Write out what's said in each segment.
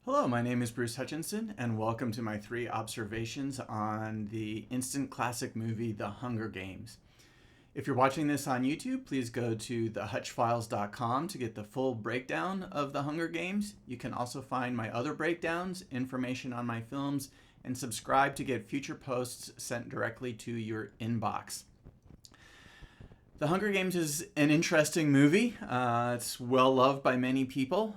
Hello, my name is Bruce Hutchinson, and welcome to my 3 observations on the instant classic movie, The Hunger Games. If you're watching this on YouTube, please go to thehutchfiles.com to get the full breakdown of The Hunger Games. You can also find my other breakdowns, information on my films, and subscribe to get future posts sent directly to your inbox. The Hunger Games is an interesting movie. It's well loved by many people.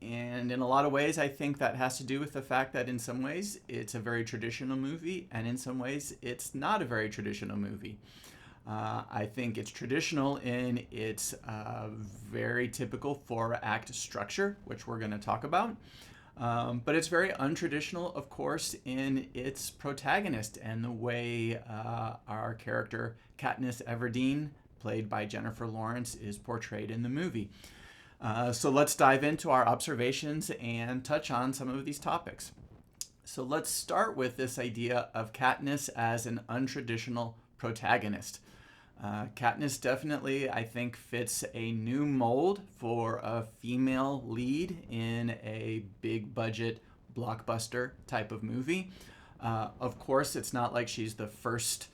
And in a lot of ways, I think that has to do with the fact that in some ways it's a very traditional movie, and in some ways it's not a very traditional movie. I think it's traditional in its very typical 4-act structure, which we're going to talk about. But it's very untraditional, of course, in its protagonist and the way our character, Katniss Everdeen, played by Jennifer Lawrence, is portrayed in the movie. So let's dive into our observations and touch on some of these topics. So let's start with this idea of Katniss as an untraditional protagonist. Katniss definitely, I think, fits a new mold for a female lead in a big budget blockbuster type of movie. Of course, it's not like she's the first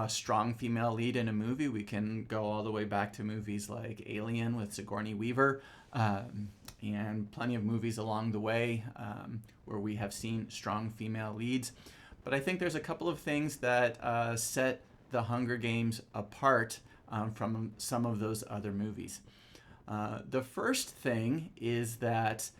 strong female lead in a movie. We can go all the way back to movies like Alien with Sigourney Weaver, and plenty of movies along the way where we have seen strong female leads. But I think there's a couple of things that set The Hunger Games apart from some of those other movies. The first thing is that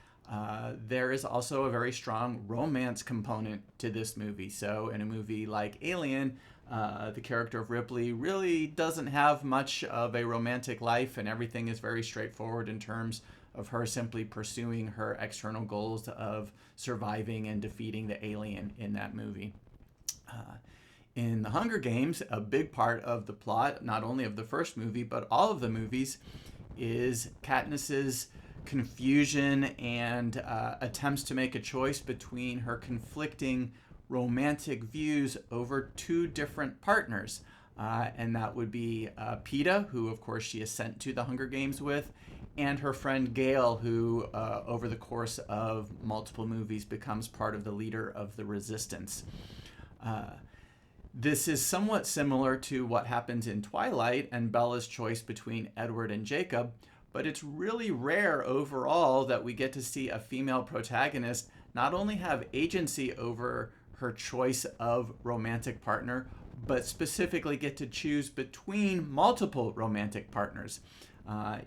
there is also a very strong romance component to this movie. So in a movie like Alien, the character of Ripley really doesn't have much of a romantic life, and everything is very straightforward in terms of her simply pursuing her external goals of surviving and defeating the alien in that movie. In The Hunger Games, a big part of the plot, not only of the first movie, but all of the movies, is Katniss's confusion and attempts to make a choice between her conflicting romantic views over 2 different partners. And that would be Peeta, who of course she is sent to the Hunger Games with, and her friend Gale, who over the course of multiple movies becomes part of the leader of the resistance. This is somewhat similar to what happens in Twilight and Bella's choice between Edward and Jacob, but it's really rare overall that we get to see a female protagonist not only have agency over her choice of romantic partner, but specifically get to choose between multiple romantic partners.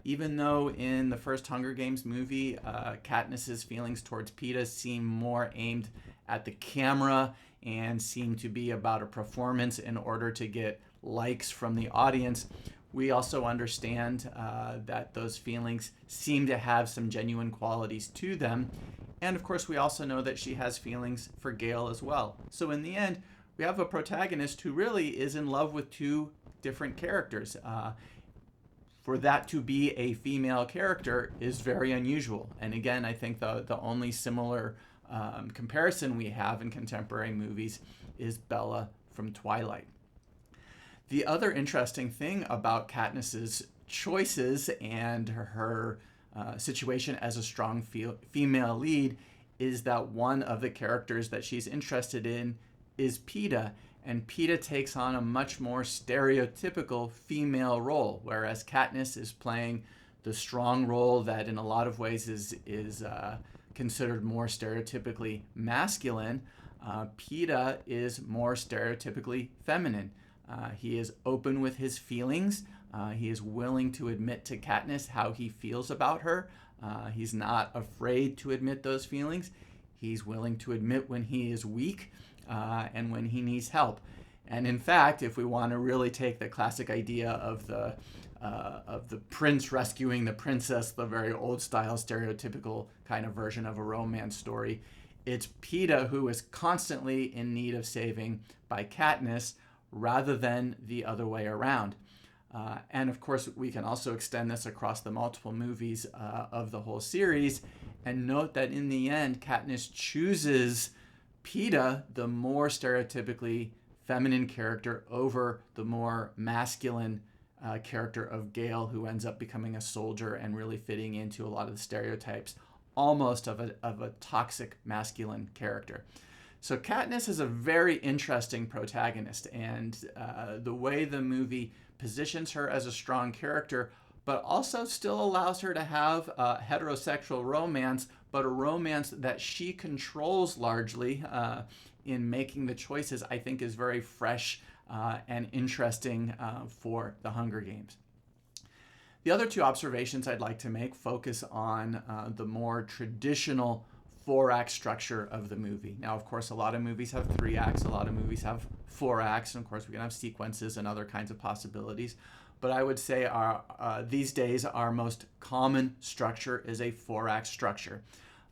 Even though in the first Hunger Games movie, Katniss's feelings towards Peeta seem more aimed at the camera and seem to be about a performance in order to get likes from the audience, we also understand that those feelings seem to have some genuine qualities to them. And of course, we also know that she has feelings for Gale as well. So in the end, we have a protagonist who really is in love with 2 different characters. For that to be a female character is very unusual. And again, I think the only similar comparison we have in contemporary movies is Bella from Twilight. The other interesting thing about Katniss's choices and her situation as a strong female lead is that one of the characters that she's interested in is Peeta, and Peeta takes on a much more stereotypical female role, whereas Katniss is playing the strong role that in a lot of ways is considered more stereotypically masculine. Peeta is more stereotypically feminine. He is open with his feelings. He is willing to admit to Katniss how he feels about her. He's not afraid to admit those feelings. He's willing to admit when he is weak and when he needs help. And in fact, if we want to really take the classic idea of the prince rescuing the princess, the very old style stereotypical kind of version of a romance story, it's Peeta who is constantly in need of saving by Katniss rather than the other way around. And of course, we can also extend this across the multiple movies of the whole series and note that in the end, Katniss chooses Peeta, the more stereotypically feminine character, over the more masculine character of Gale, who ends up becoming a soldier and really fitting into a lot of the stereotypes almost of a toxic masculine character. So Katniss is a very interesting protagonist, and the way the movie positions her as a strong character, but also still allows her to have a heterosexual romance, but a romance that she controls largely in making the choices, I think is very fresh and interesting for the Hunger Games. The other two observations I'd like to make focus on the more traditional four-act structure of the movie. Now, of course, a lot of movies have 3 acts, a lot of movies have 4 acts, and of course we can have sequences and other kinds of possibilities. But I would say these days our most common structure is a 4-act structure.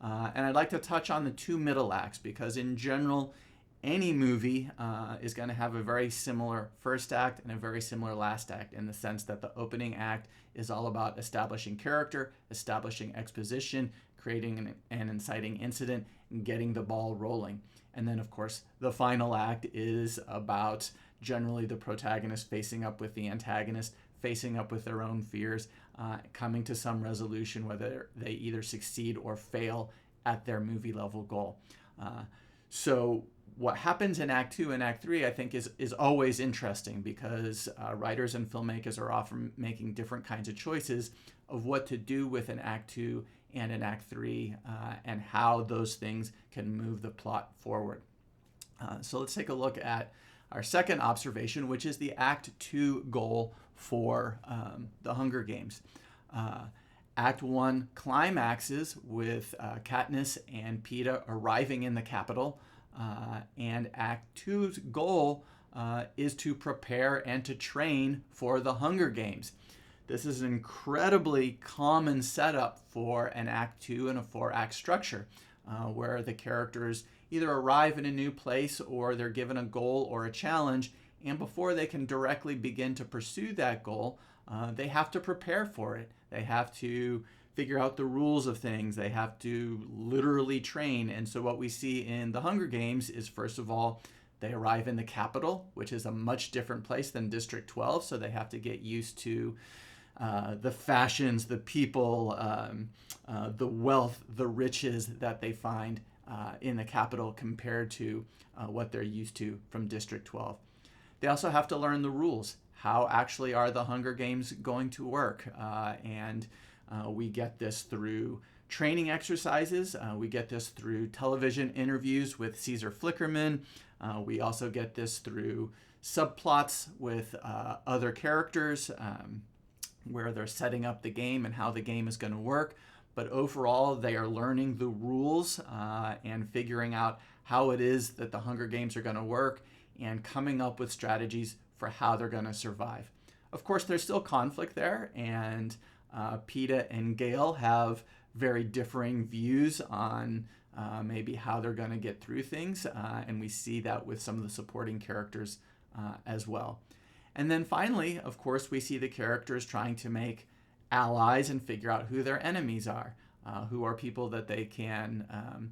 And I'd like to touch on the 2 middle acts because in general, any movie is going to have a very similar first act and a very similar last act, in the sense that the opening act is all about establishing character, establishing exposition, creating an inciting incident, and getting the ball rolling. And then, of course, the final act is about generally the protagonist facing up with the antagonist, facing up with their own fears, coming to some resolution, whether they either succeed or fail at their movie level goal. So what happens in Act 2 and Act 3, I think, is always interesting because writers and filmmakers are often making different kinds of choices of what to do with an Act 2 and an Act 3 and how those things can move the plot forward. So let's take a look at our second observation, which is the Act 2 goal for the Hunger Games. Act 1 climaxes with Katniss and Peeta arriving in the Capitol, and Act 2's goal is to prepare and to train for the Hunger Games. This is an incredibly common setup for an Act 2 and a 4-act structure, where the characters either arrive in a new place or they're given a goal or a challenge, and before they can directly begin to pursue that goal, they have to prepare for it. They have to figure out the rules of things. They have to literally train. And so what we see in the Hunger Games is, first of all, they arrive in the Capitol, which is a much different place than District 12, so they have to get used to the fashions, the people, the wealth, the riches that they find in the Capitol compared to what they're used to from District 12. They also have to learn the rules. How actually are the Hunger Games going to work? And we get this through training exercises. We get this through television interviews with Caesar Flickerman. We also get this through subplots with other characters where they're setting up the game and how the game is going to work. But overall, they are learning the rules and figuring out how it is that the Hunger Games are going to work and coming up with strategies for how they're going to survive. Of course, there's still conflict there, and Peeta and Gale have very differing views on maybe how they're going to get through things, and we see that with some of the supporting characters as well. And then finally, of course, we see the characters trying to make allies and figure out who their enemies are, who are people that they can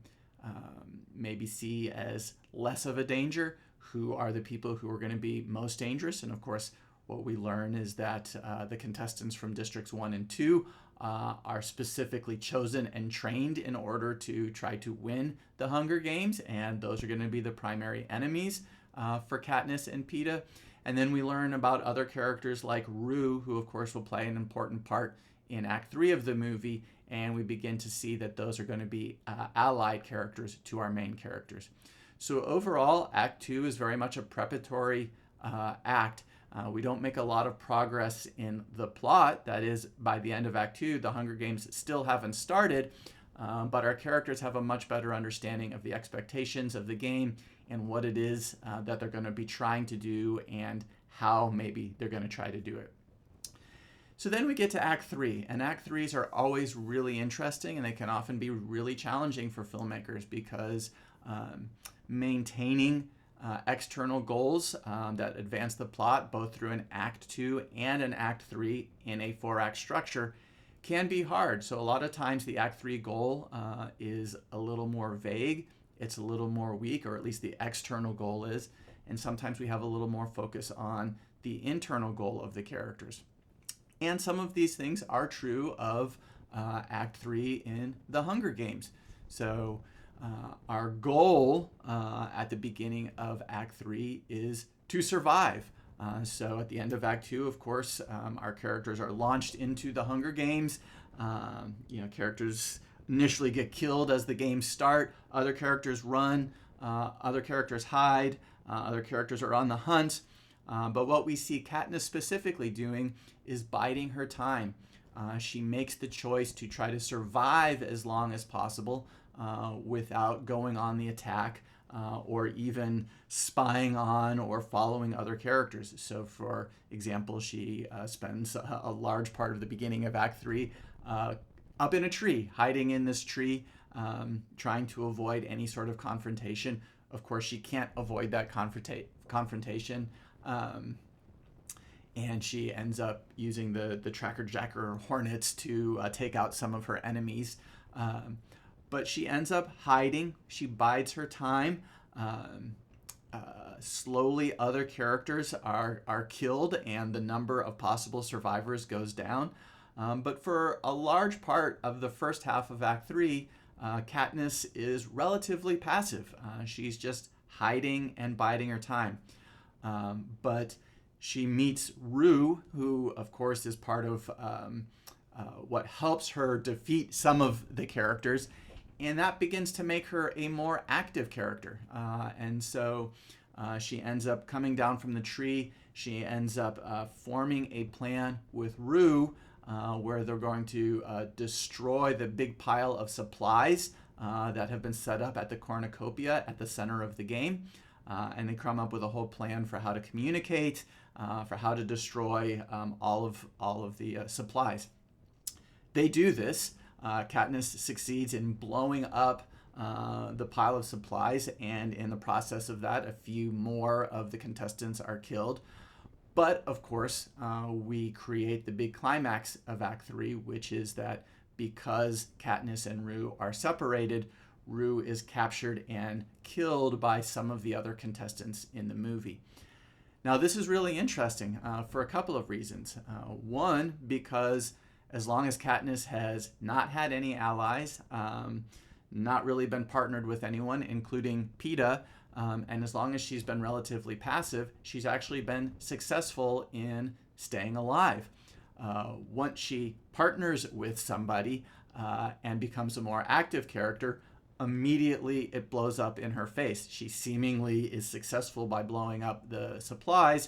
maybe see as less of a danger, who are the people who are going to be most dangerous. And of course, what we learn is that the contestants from Districts 1 and 2 are specifically chosen and trained in order to try to win the Hunger Games, and those are going to be the primary enemies for Katniss and Peeta. And then we learn about other characters like Rue, who of course will play an important part in Act 3 of the movie, and we begin to see that those are going to be allied characters to our main characters. So overall, Act 2 is very much a preparatory act. We don't make a lot of progress in the plot. That is, by the end of Act 2, the Hunger Games still haven't started, but our characters have a much better understanding of the expectations of the game and what it is that they're going to be trying to do and how maybe they're going to try to do it. So then we get to Act 3, and Act 3s are always really interesting, and they can often be really challenging for filmmakers because maintaining external goals that advance the plot, both through an Act 2 and an Act 3 in a 4-act structure, can be hard. So a lot of times the Act 3 goal is a little more vague, it's a little more weak, or at least the external goal is, and sometimes we have a little more focus on the internal goal of the characters. And some of these things are true of Act 3 in The Hunger Games. So our goal at the beginning of Act 3 is to survive. So at the end of Act 2, of course, our characters are launched into the Hunger Games. Characters initially get killed as the games start. Other characters run. Other characters hide. Other characters are on the hunt. But what we see Katniss specifically doing is biding her time. She makes the choice to try to survive as long as possible without going on the attack or even spying on or following other characters. So, for example, she spends a large part of the beginning of Act 3 up in a tree, hiding in this tree, trying to avoid any sort of confrontation. Of course, she can't avoid that confrontation. And she ends up using the Tracker Jacker Hornets to take out some of her enemies. But she ends up hiding. She bides her time. Slowly, other characters are killed, and the number of possible survivors goes down. But for a large part of the first half of Act 3, Katniss is relatively passive. She's just hiding and biding her time. But she meets Rue, who, of course, is part of what helps her defeat some of the characters. And that begins to make her a more active character. And so she ends up coming down from the tree. She ends up forming a plan with Rue where they're going to destroy the big pile of supplies that have been set up at the cornucopia at the center of the game. And they come up with a whole plan for how to communicate, for how to destroy all of the supplies. They do this. Katniss succeeds in blowing up the pile of supplies, and in the process of that, a few more of the contestants are killed. But, of course, we create the big climax of Act 3, which is that because Katniss and Rue are separated, Rue is captured and killed by some of the other contestants in the movie. Now, this is really interesting for a couple of reasons. One, because as long as Katniss has not had any allies, not really been partnered with anyone, including Peeta, and as long as she's been relatively passive, she's actually been successful in staying alive. Once she partners with somebody and becomes a more active character, immediately it blows up in her face. She seemingly is successful by blowing up the supplies,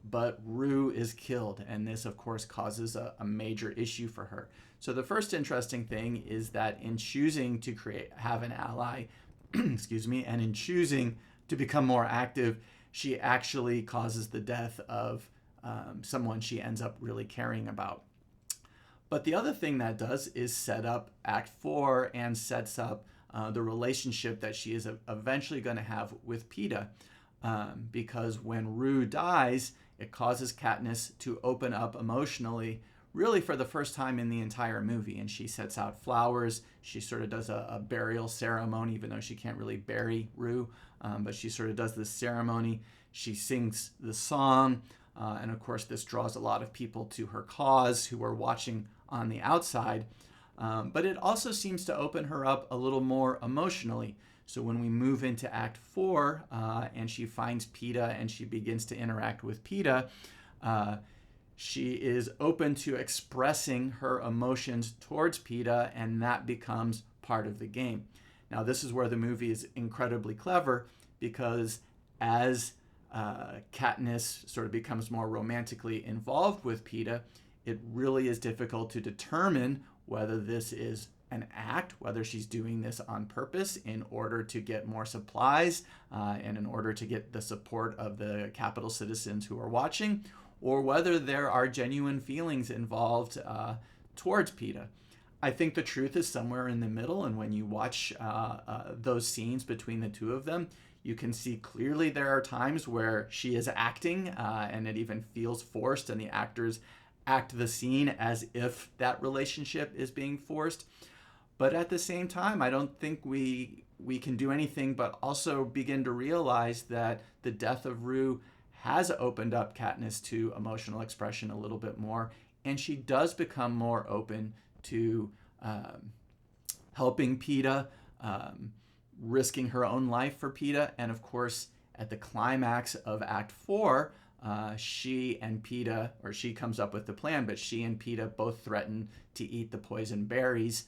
but Rue is killed, and this, of course, causes a major issue for her. So the first interesting thing is that in choosing to have an ally, excuse me, and in choosing to become more active, she actually causes the death of someone she ends up really caring about. But the other thing that does is set up Act 4 and sets up the relationship that she is eventually going to have with Peeta. Because when Rue dies, it causes Katniss to open up emotionally, really for the first time in the entire movie. And she sets out flowers. She sort of does a burial ceremony, even though she can't really bury Rue. But she sort of does this ceremony. She sings the song. And of course, this draws a lot of people to her cause who are watching on the outside. But it also seems to open her up a little more emotionally. So when we move into Act 4 and she finds Peeta and she begins to interact with Peeta, she is open to expressing her emotions towards Peeta, and that becomes part of the game. Now, this is where the movie is incredibly clever, because as Katniss sort of becomes more romantically involved with Peeta, it really is difficult to determine whether this is an act, whether she's doing this on purpose in order to get more supplies and in order to get the support of the Capitol citizens who are watching, or whether there are genuine feelings involved towards Peeta. I think the truth is somewhere in the middle, and when you watch those scenes between the two of them, you can see clearly there are times where she is acting and it even feels forced, and the actors act the scene as if that relationship is being forced. But at the same time, I don't think we can do anything but also begin to realize that the death of Rue has opened up Katniss to emotional expression a little bit more, and she does become more open to helping Peeta, risking her own life for Peeta, and of course, at the climax of Act 4, she and Peeta, or she comes up with the plan, but she and Peeta both threaten to eat the poison berries.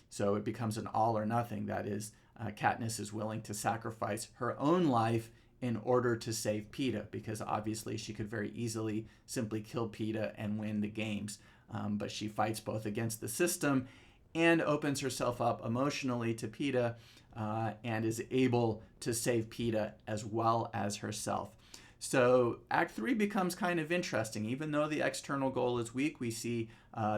So it becomes an all or nothing. That is, Katniss is willing to sacrifice her own life in order to save Peeta, because obviously she could very easily simply kill Peeta and win the games. But she fights both against the system and opens herself up emotionally to Peeta, and is able to save Peeta as well as herself. So Act 3 becomes kind of interesting. Even though the external goal is weak, we see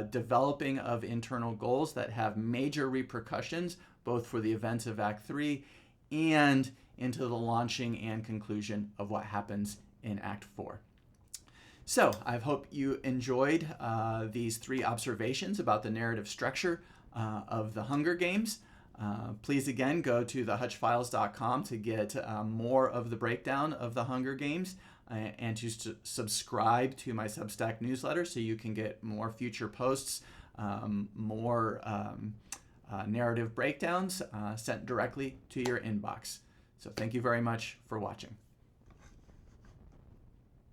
developing of internal goals that have major repercussions, both for the events of Act 3 and into the launching and conclusion of what happens in Act 4. So I hope you enjoyed these 3 observations about the narrative structure of the Hunger Games. Please again go to thehutchfiles.com to get more of the breakdown of the Hunger Games, and to subscribe to my Substack newsletter so you can get more future posts, more narrative breakdowns sent directly to your inbox. So thank you very much for watching.